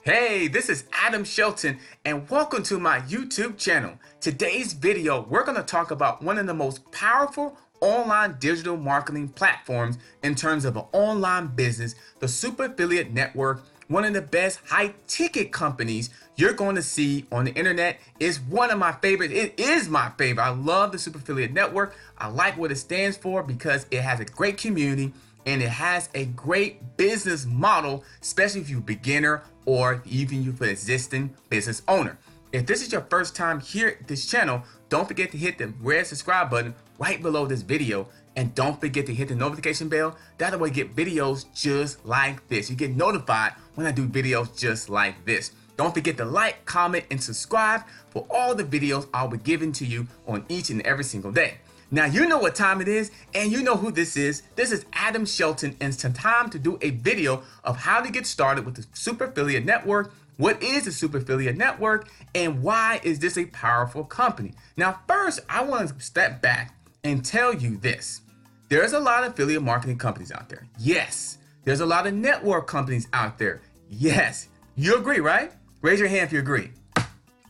Hey, this is Adam Shelton and welcome to my YouTube channel. Today's video, we're going to talk about one of the most powerful online digital marketing platforms in terms of an online business, the Super Affiliate Network. One of the best high ticket companies you're going to see on the internet. Is one of my favorite. It is my favorite. I love the Super Affiliate Network. I like what it stands for because it has a great community and it has a great business model, especially if you're a beginner or even if you're an existing business owner. If this is your first time here at this channel, don't forget to hit the red subscribe button right below this video. And don't forget to hit the notification bell. That way you get videos just like this. You get notified when I do videos just like this. Don't forget to like, comment, and subscribe for all the videos I'll be giving to you on each and every single day. Now you know what time it is and you know who this is. This is Adam Shelton and it's time to do a video of how to get started with the Super Affiliate Network. What is the Super Affiliate Network and why is this a powerful company? Now first, I want to step back and tell you this. There's a lot of affiliate marketing companies out there. Yes. There's a lot of network companies out there. Yes. You agree, right? Raise your hand if you agree.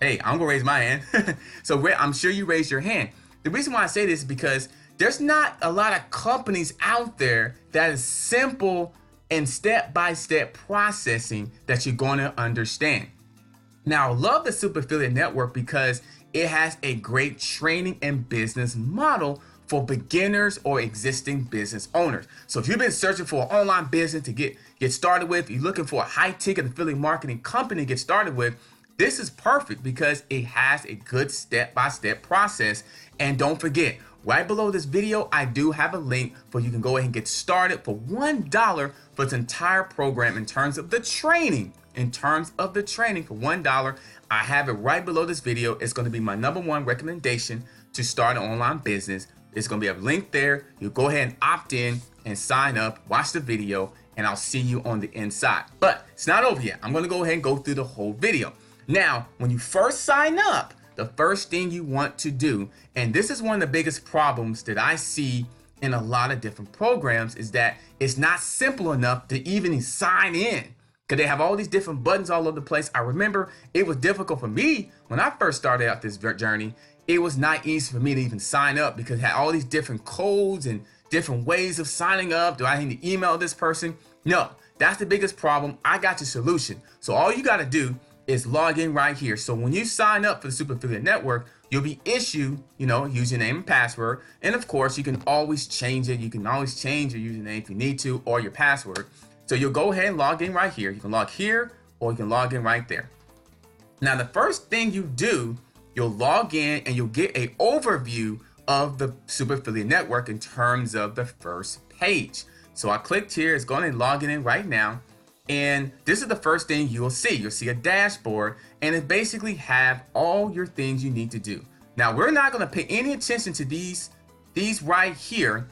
Hey, I'm gonna raise my hand. So I'm sure you raised your hand. The reason why I say this is because there's not a lot of companies out there that is simple and step-by-step processing that you're going to understand. Now, I love the Super Affiliate Network because it has a great training and business model for beginners or existing business owners. So if you've been searching for an online business to get started with, you're looking for a high-ticket affiliate marketing company to get started with, this is perfect because it has a good step-by-step process. And don't forget, right below this video, I do have a link for you can go ahead and get started for $1 for this entire program in terms of the training. In terms of the training for $1, I have it right below this video. It's going to be my #1 recommendation to start an online business. It's going to be a link there. You go ahead and opt in and sign up, watch the video, and I'll see you on the inside. But it's not over yet. I'm going to go ahead and go through the whole video. Now, when you first sign up, the first thing you want to do, and this is one of the biggest problems that I see in a lot of different programs, is that it's not simple enough to even sign in because they have all these different buttons all over the place. I remember it was difficult for me when I first started out this journey. It was not easy for me to even sign up because it had all these different codes and different ways of signing up. Do I need to email this person? No, that's the biggest problem. I got your solution. So all you got to do is log in right here. So when you sign up for the Super Affiliate Network, you'll be issued, username and password. And of course, you can always change it. You can always change your username if you need to, or your password. So you'll go ahead and log in right here. You can log here, or you can log in right there. Now, the first thing you do, you'll log in and you'll get an overview of the Super Affiliate Network in terms of the first page. So I clicked here. It's going to log in right now. And this is the first thing you'll see. You'll see a dashboard and it basically have all your things you need to do. Now, we're not going to pay any attention to these right here.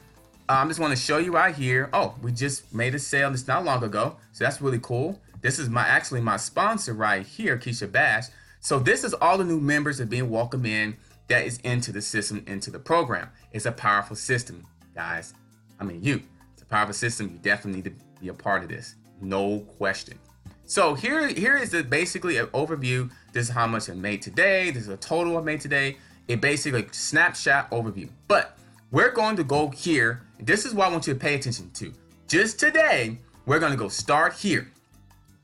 I just want to show you right here. Oh, we just made a sale this not long ago. So that's really cool. This is actually my sponsor right here, Keisha Bash. So this is all the new members that are being welcomed in that is into the system, into the program. It's a powerful system, guys. It's a powerful system. You definitely need to be a part of this. No question. So here is basically an overview. This is how much I made today. This is a total I made today. It basically snapshot overview. But we're going to go here. This is what I want you to pay attention to. Just today, we're going to go start here.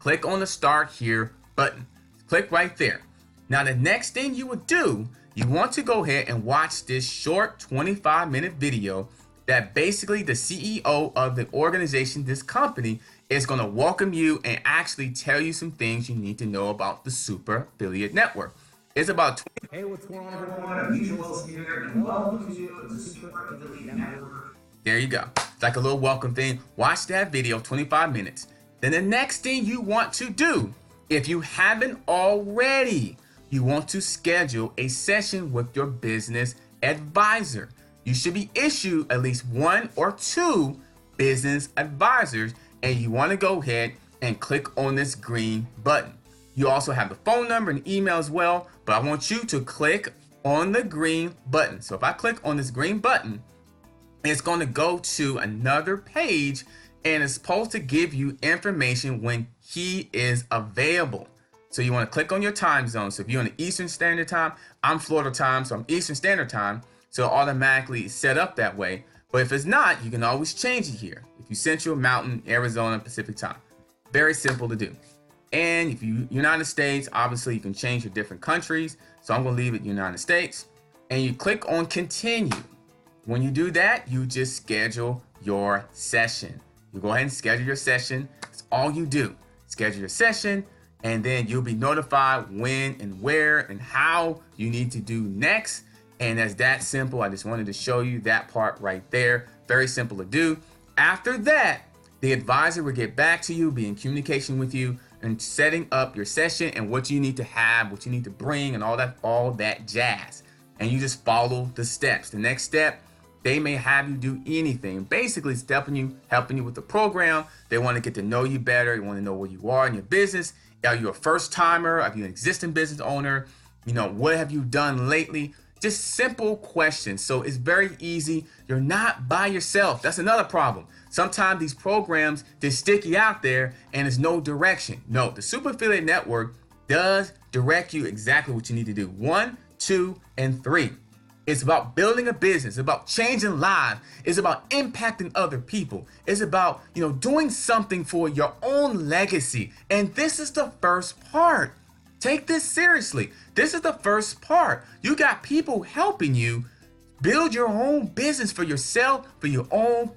Click on the start here button. Click right there. Now the next thing you would do, you want to go ahead and watch this short 25-minute video that basically the CEO of the organization, this company, is going to welcome you and actually tell you some things you need to know about the Super Affiliate Network. It's about 20. Hey, what's going on, everyone? I'm here, and welcome to the Super Affiliate Network. There you go. It's like a little welcome thing. Watch that video, 25 minutes. Then the next thing you want to do, if you haven't already, you want to schedule a session with your business advisor. You should be issued at least 1 or 2 business advisors, and you want to go ahead and click on this green button. You also have the phone number and email as well, but I want you to click on the green button. So if I click on this green button, it's going to go to another page and it's supposed to give you information when he is available. So you want to click on your time zone. So if you're on the Eastern Standard Time, I'm Florida time, so I'm Eastern Standard Time. So automatically it's set up that way. But if it's not, you can always change it here. If you Central, Mountain, Arizona, Pacific time. Very simple to do. And if you United States, obviously you can change your different countries. So I'm going to leave it United States. And you click on continue. When you do that, you just schedule your session. You go ahead and schedule your session. That's all you do. Schedule your session, and then you'll be notified when and where and how you need to do next. And that's that simple. I just wanted to show you that part right there. Very simple to do. After that, the advisor will get back to you, be in communication with you, and setting up your session and what you need to have, what you need to bring, and all that jazz. And you just follow the steps. The next step, they may have you do anything. Basically, it's helping you with the program. They want to get to know you better. They want to know where you are in your business. Are you a first timer? Are you an existing business owner? What have you done lately? Just simple questions. So it's very easy. You're not by yourself. That's another problem. Sometimes these programs, they stick you out there and there's no direction. No, the Super Affiliate Network does direct you exactly what you need to do. 1, 2, and 3. It's about building a business. It's about changing lives. It's about impacting other people. It's about, doing something for your own legacy. And this is the first part. Take this seriously. This is the first part. You got people helping you build your own business for yourself, for your own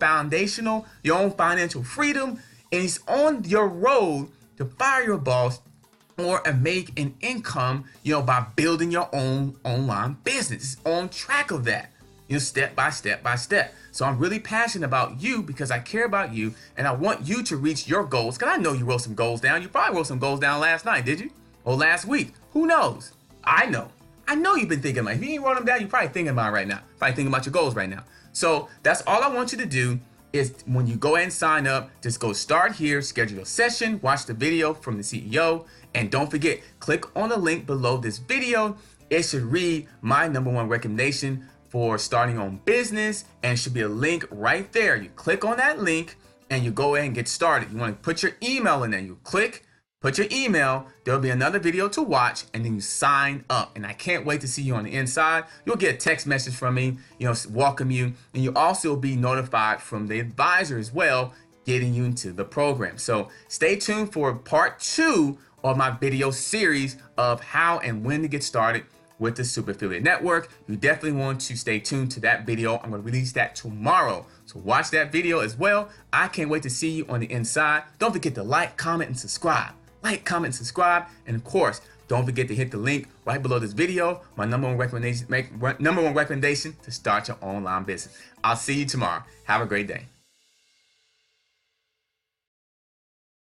your own financial freedom. And it's on your road to fire your boss or make an income, by building your own online business. It's on track of that, step by step by step. So I'm really passionate about you because I care about you and I want you to reach your goals. Because I know you wrote some goals down. You probably wrote some goals down last night, did you? Or last week? Who knows? I know you've been thinking about it. If you ain't wrote them down, you're probably thinking about it right now. Probably thinking about your goals right now. So that's all I want you to do is when you go ahead and sign up, just go start here, schedule your session, watch the video from the CEO, and don't forget, click on the link below this video. It should read my #1 recommendation for starting on business, and it should be a link right there. You click on that link and you go ahead and get started. You want to put your email in there. You click, put your email, there'll be another video to watch, and then you sign up. And I can't wait to see you on the inside. You'll get a text message from me, welcome you. And you'll also be notified from the advisor as well, getting you into the program. So stay tuned for part 2 of my video series of how and when to get started with the Super Affiliate Network. You definitely want to stay tuned to that video. I'm going to release that tomorrow. So watch that video as well. I can't wait to see you on the inside. Don't forget to like, comment, and subscribe. Like, comment, subscribe, and of course, don't forget to hit the link right below this video. My #1 recommendation, #1 recommendation to start your online business. I'll see you tomorrow. Have a great day.